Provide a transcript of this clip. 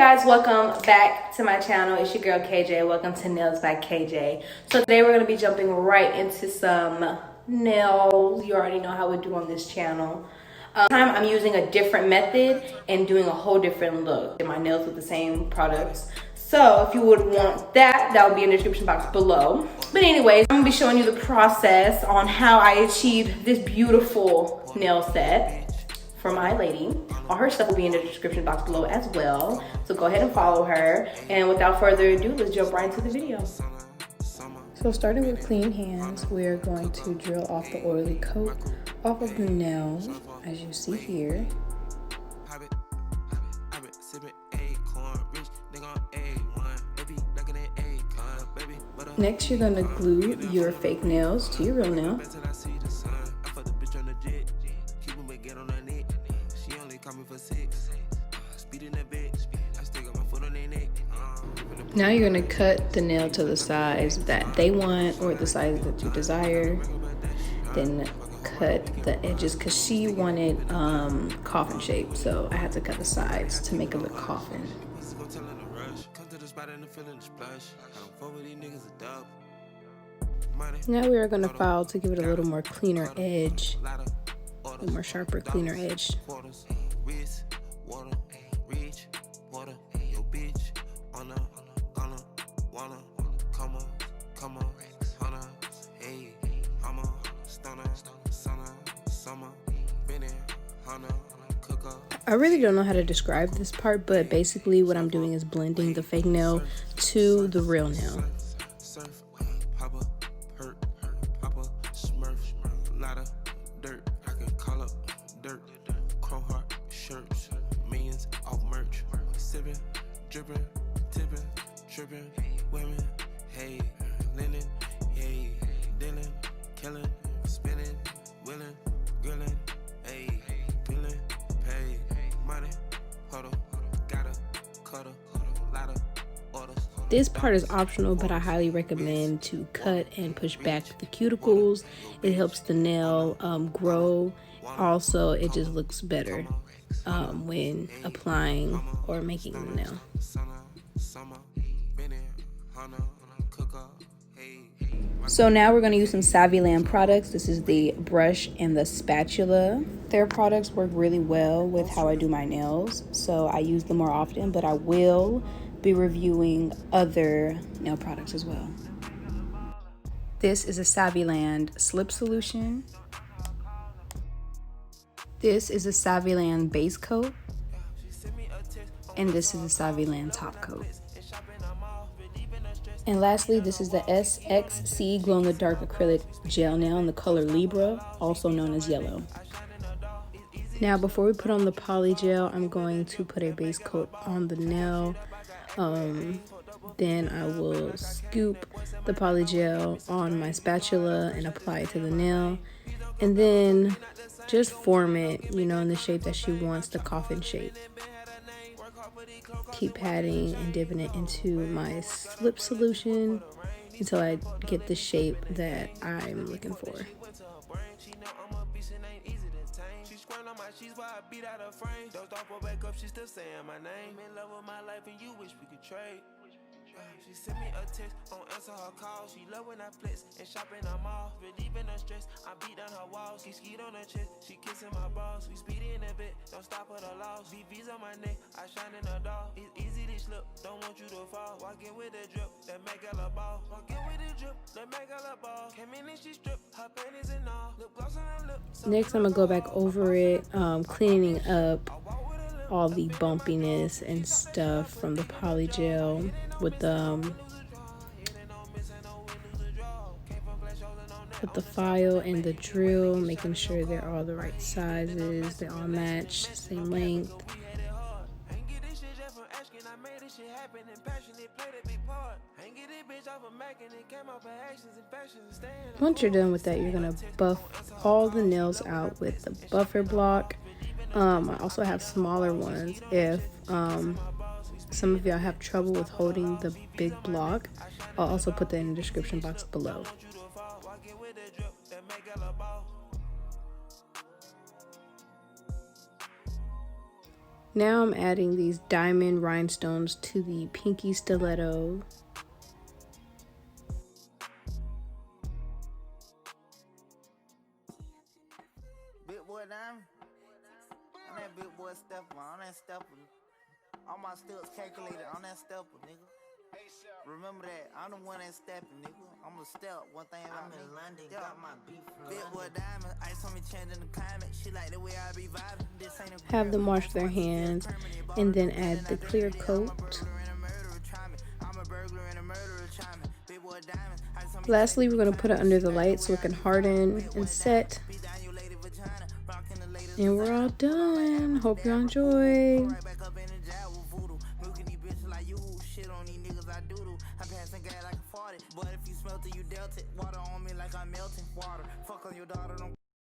guys, welcome back to my channel. It's your girl KJ. Welcome to Nails by KJ. So today we're going to be jumping right into some nails. You already know how we do on this channel. I'm using a different method and doing a whole different look in my nails with the same products. So if you would want that, that will be in the description box below. But anyways, I'm going to be showing you the process on how I achieved this beautiful nail set for my lady. All her stuff will be in the description box below as well. So go ahead and follow her. And without further ado, let's jump right into the video. So starting with clean hands, we're going to drill off the oily coat off of the nail, as you see here. Next, you're going to glue your fake nails to your real nail. Now you're going to cut the nail to the size that they want or the size that you desire. Then cut the edges because she wanted coffin shape, so I had to cut the sides to make it look coffin. Now we are going to file to give it a little more cleaner edge, a little more sharper, cleaner edge. I really don't know how to describe this part, but basically what I'm doing is blending the fake nail to the real nail. This part is optional, but I highly recommend to cut and push back the cuticles. It helps the nail grow. Also, it just looks better when applying or making the nail. So now we're going to use some Saviland products. This is the brush and the spatula. Their products work really well with how I do my nails, so I use them more often, but I will be reviewing other nail products as well. This is a Saviland slip solution. This is a Saviland base coat. And this is a Saviland top coat. And lastly, this is the SXC Glow in the Dark Acrylic Gel Nail in the color Libra, also known as yellow. Now, before we put on the Polygel, I'm going to put a base coat on the nail. Then I will scoop the Polygel on my spatula and apply it to the nail. And then just form it, you know, in the shape that she wants, the coffin shape. Keep patting and dipping it into my slip solution until I get the shape that I'm looking for. She sent me a text, don't answer her call. She love when I flex and shop in the mall. Relieving her stress, I beat down her walls. She skied on her chest, she kissing my balls. We speedy in the bed, don't stop at the loss. VV's on my neck, I shine in the dark. It's easy to slip, don't want you to fall. Walking with the drip, that make her a ball. Walking with the drip, that make her a ball. Came in and she stripped, her panties and all. Lip gloss on her lip. Next, I'm gonna go back over it, cleaning up all the bumpiness and stuff from the Polygel with the file and the drill, making sure they're all the right sizes, they all match, same length. Once you're done with that, you're gonna buff all the nails out with the buffer block. I also have smaller ones if some of y'all have trouble with holding the big block. I'll also put that in the description box below. Now I'm adding these diamond rhinestones to the pinky stiletto. Big boy diamond. On that big boy stepper, on that stepper. All my steps calculated on that stepper, nigga. Remember that, I'm the one that's stepping, nigga. I'm a step, one thing I'm in London, got my beef from Big boy diamond, ice on me changing the climate. She like the way I be vibing. This ain't a Have them wash their hands and then add the clear coat. Lastly, we're going to put it under the light so it can harden and set. And we're all done. Hope you enjoy. But if you smelt it, you dealt it. Water on me like I'm melting water. Fuck on your daughter, don't